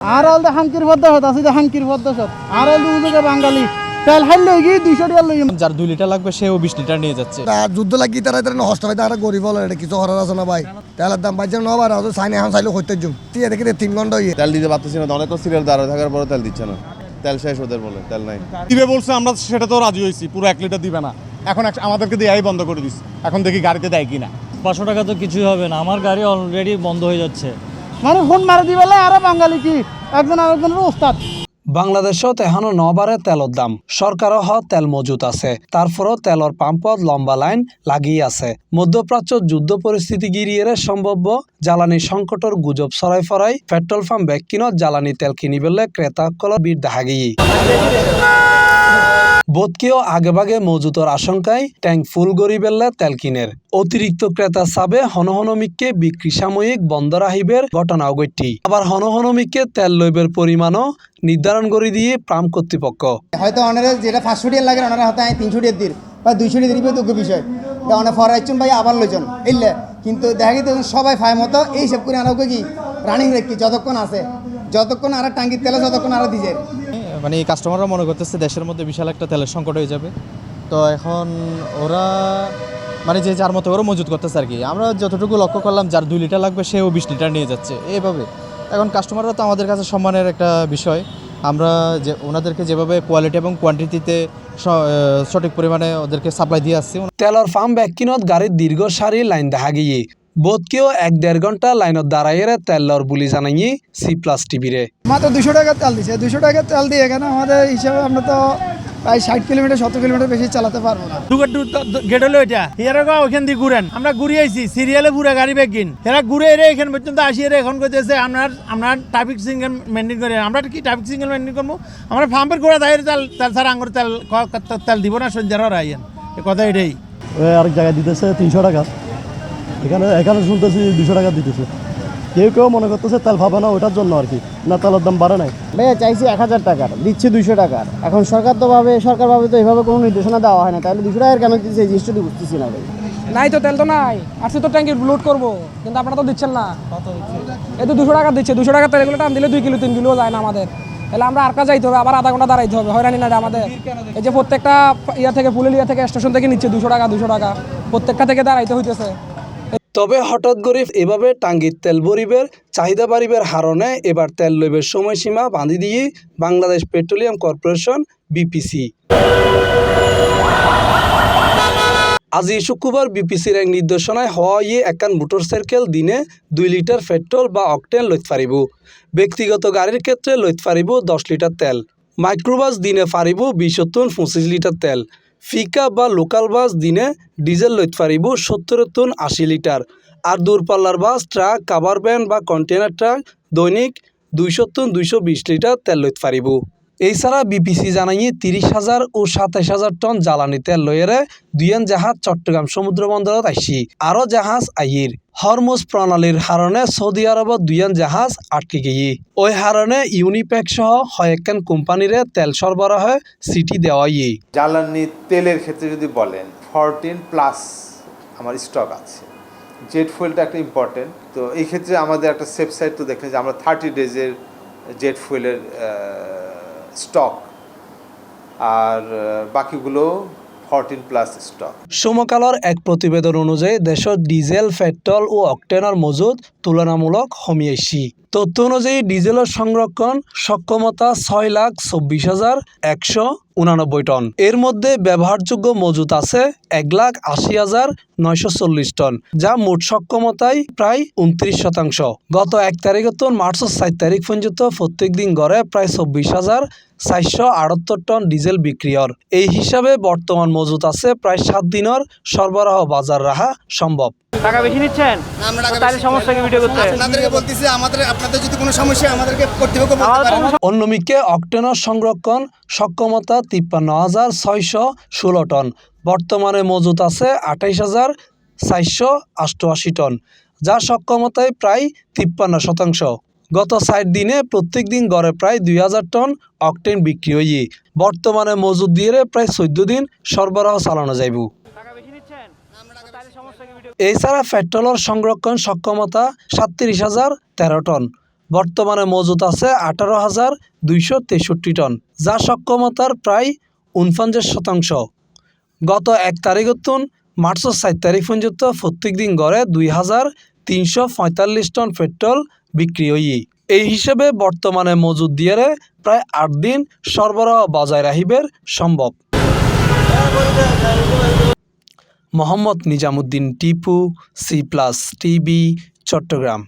আর আল দা হাঙ্কির বদ্ধ হত আছে দা হাঙ্কির বদ্ধ সব আর আল দুজকে বাঙালি তেল হাইলে গি 200 টাকা লই যার 2 লিটার লাগবে সেও 20 লিটার নিয়ে যাচ্ছে। আর যুদ্ধ লাগি তারা নষ্ট হয় তারা গরিব হলো এটা কিছু হরার আছে না ভাই তেলের দাম বাড়ছে না বার সাইনে এখন চাইলে হইতে জুম তুই দেখি 3 ঘন্টা হয়ে তেল দিতে পারতেছি না, অনেক সিরিয়াল দাঁড়া থাকার পরে তেল দিচ্ছে না, তেল শেষ ওদের বলে তেল নাই দিবে বলছে, আমরা সেটা তো রাজি হয়েছি, পুরো 1 লিটার দিবে না, এখন আমাদেরকে দেয়াই বন্ধ করে দিচ্ছে। এখন দেখি গাড়িতে দেয় কিনা। 500 টাকা তো কিছুই হবে না, আমার গাড়ি অলরেডি বন্ধ হয়ে যাচ্ছে। মানে ফোন মারি দিবেলে আর বাঙালি কি একজন আরেকজনের ওস্তাদ। বাংলাদেশত এখনো নবারে তেলৰ দাম সরকারও তেল মজুত আছে, তারপরও তেলৰ পাম্পত লম্বা লাইন লাগিয়ে আছে। মধ্যপ্রাচ্যত যুদ্ধ পরিস্থিতি গিরিয়ে সম্ভাব্য জ্বালানি সংকটৰ গুজব ছড়াই ফরাই পেট্রোল পাম্প বেকিনত জ্বালানি তেল কিনিবলে ক্রেতাসকলৰ ভিড় দেখা গিয়ে বোধকেও আগেভাগে মজুতর আশঙ্কায় ট্যাঙ্ক ফুল গড়ি বেললে তেল কিনের অতিরিক্ত ক্রেতা চাবে হনহনমিককে বিক্রি সাময়িক বন্ধ রাখিবের ঘটনাও ঘটি। আবার হনহনমিককে তেল লইবের পরিমাণও নির্ধারণ করে দিয়ে পাম্প কর্তৃপক্ষ হয়তো ওনারা যেটা 500 টাকা লাগে ওনারা হয়তো 300 টাকা দিন বা 200 টাকা দিবে তো বিষয় অনেক ফরাইছুন ভাই আবার লইজন এলে কিন্তু দেখা গেছে সবাই ফায় মতো এই সব করে আনাকে কি রানিং রেখি যতক্ষণ আছে যতক্ষণ আর টাঙ্গির তেলে যতক্ষণ আর দিছে মানে এই কাস্টমাররা মনে করতেছে দেশের মধ্যে বিশাল একটা তেলের সংকট হয়ে যাবে। তো এখন ওরা মানে যে যার মতো ওরা মজুত করতেছে আর কি। আমরা যতটুকু লক্ষ্য করলাম যার 2 লিটার লাগবে সেও 20 লিটার নিয়ে যাচ্ছে এইভাবে। এখন কাস্টমাররা তো আমাদের কাছে সম্মানের একটা বিষয়, আমরা যে ওনাদেরকে যেভাবে কোয়ালিটি এবং কোয়ান্টিটিতে সঠিক পরিমাণে ওদেরকে সাপ্লাই দিয়ে আসছি। তেলৰ পাম্প বেকিনত গাড়ির দীর্ঘ সারি লাইন দেখা গিয়ে বোধকেও 1-1.5 ঘন্টা লাইনত দাঁড়াইয়ে তেল লর বুলি জানাইয়ে C+ টিভিরে। মাত্র 200 টাকা তেল দিছে, 200 টাকা তেল দিয়ে এখানে আমাদের হিসাবে আমরা তো প্রায় 60 কিলোমিটার 70 কিলোমিটার বেশি চালাতে পারবো না। গেট হলো এটা এরা ওইখান দিয়ে ঘুরেন, আমরা ঘুরে আইছি সিরিয়ালে পুরো গাড়ি বেগিন এরা ঘুরে এরে এখান পর্যন্ত আসি এরা এখন করতেছে আপনার ট্রাফিক সিগন্যাল মেনটেন করে। আমরা কি ট্রাফিক সিগন্যাল মেনটেন করবো? আমরা পাম্পের গোড়া দাঁড়িয়ে তেল ছাড়া আঙুর তেল দিব না সঞ্জার আইয়েন এ কথা এটাই। আরেক জায়গায় দিতেছে 300 টাকা, এখানে শুনতেছি 200 টাকা দিতেছে। কেউ মনে করতেছে তেল পাবে না ওটার জন্য আর কি, না তেলের দাম বাড়ে নাই। ভাইয়া চাইছি 1000 টাকার দিচ্ছে 200 টাকার। এখন সরকার ভাবে তো এইভাবে কোনো নির্দেশনা দেওয়া হয় না, তাহলে 200 টাকার কেন দিচ্ছে এই জিনিসটা বুঝতেছি না ভাই। নাই তো তেল তো নাই, আজকে তো ট্যাঙ্কি লোড করবো কিন্তু আপনারা তো দিচ্ছেন না। এই তো 200 টাকা দিচ্ছে, 200 টাকা তেলগুলো টান দিলে 2 কিলো 3 কিলো যায় না আমাদের। তাহলে আমরা আর কাজ যাইতে হবে, আবার আধা ঘন্টা দাঁড়াইতে হবে, হয়রানি না আমাদের। এই যে প্রত্যেকটা পুলিলিয়া থেকে স্টেশন থেকে নিচ্ছে 200 টাকা প্রত্যেকটা থেকে দাঁড়াইতে হইতেছে। তবে হঠাৎ করে এভাবে টাঙ্গির তেল ভরিবের চাহিদা বাড়িবের হারণে এবার তেল লইবের সময়সীমা বাঁধি দিয়ে বাংলাদেশ পেট্রোলিয়াম কর্পোরেশন BPC। আজি শুক্রবার BPCর এক নির্দেশনায় হওয়াইয়ে একান মোটরসাইকেল দিনে 2 লিটার পেট্রোল বা অকটেন লইতে পারিব। ব্যক্তিগত গাড়ির ক্ষেত্রে লইতে পারিব 10 লিটার তেল। মাইক্রোবাস দিনে পারিব 20-25 লিটার তেল। ফিকা বা লোকাল বাস দিনে ডিজেল লইতে পারিব 70-80 লিটার। আর দূরপাল্লার বাস, ট্রাক, কাভার ভ্যান বা কন্টেনার ট্রাক দৈনিক 200-220 লিটার তেল লইতে পারিব। এছাড়া BPC জানাইয়ে 30,000 ও 27,000 টন জ্বালানি তেল লইয়েরে 2 জাহাজ চট্টগ্রাম সমুদ্র বন্দরত আইসি। আরও জাহাজ আইর হরমুজ প্রণালীর হারণে সৌদি আরবত 2 জাহাজ আটকে গিয়ে ওই হারণে ইউনিপ্যাক সহ কয়েকখান কোম্পানিরে তেল সরবরাহে সিটি দেওয়াইয়ে। জ্বালানি তেলের ক্ষেত্রে যদি বলেন 14+ আমার স্টক আছে। জেট ফুয়েলটা একটা ইম্পর্টেন্ট, তো এই ক্ষেত্রে আমাদের একটা সেফ সাইড তো দেখলেন যে আমরা 30 ডেজের জেট ফুয়েলের স্টক, আর বাকিগুলো 14+ স্টক। সমকালৰ এক প্ৰতিবেদন অনুযায়ী দেশত ডিজেল, পেট্রোল ও অকটেনৰ মজুত তুলনামূলক কমি আইছি। তথ্য অনুযায়ী ডিজেলের সংরক্ষণ সক্ষমতা 6,26,189 টন। এর মধ্যে ব্যবহারযোগ্য মজুত আছে 1,80,940 টন, যা মোট সক্ষমতায় প্রায় 29%। গত 1 তারিখত মার্চের 4 তারিখ পর্যন্ত প্রত্যেক দিন গড়ে প্রায় 24,478 টন ডিজেল বিক্রি হয়। এই হিসাবে বর্তমান মজুত আছে প্রায় 7 দিনের সরবরাহ বাজার রাখা সম্ভব। টাকা বেশি নিচ্ছেন তাহলে সমস্যা কি ভিডিও করতে? আপনাদেরকে বলতেছি আপনাদের যদি কোনো সমস্যা আমাদেরকে কর্তৃপক্ষ বলতে পারে। অন্যদিকে অকটেনের সংরক্ষণ সক্ষমতা 53,616 টন। বর্তমানে মজুত আছে 28,488 টন, যা সক্ষমতায় প্রায় 53%। গত 4 দিনে প্রত্যেক দিন গড়ে প্রায় 2,000 টন অকটেন বিক্রি হয়ে বর্তমানে মজুত দিয়ে প্রায় 14 দিন সরবরাহ চালানো যাইব। এছাড়া পেট্রোলের সংরক্ষণ সক্ষমতা 37,013 টন। বর্তমানে মজুত আছে 18,263 টন, যা সক্ষমতার প্রায় 49%। গত 1 তারিখতুন মার্চের 4 তারিখ পর্যন্ত প্রত্যেক দিন গড়ে 2,345 টন পেট্রোল বিক্রি হই। এই হিসেবে বর্তমানে মজুদ দিয়ে প্রায় 8 দিন সরবরাহ বজায় রাখিবের সম্ভব। Mohammad Nizamuddin Tipu, C+ TV, Chittagong.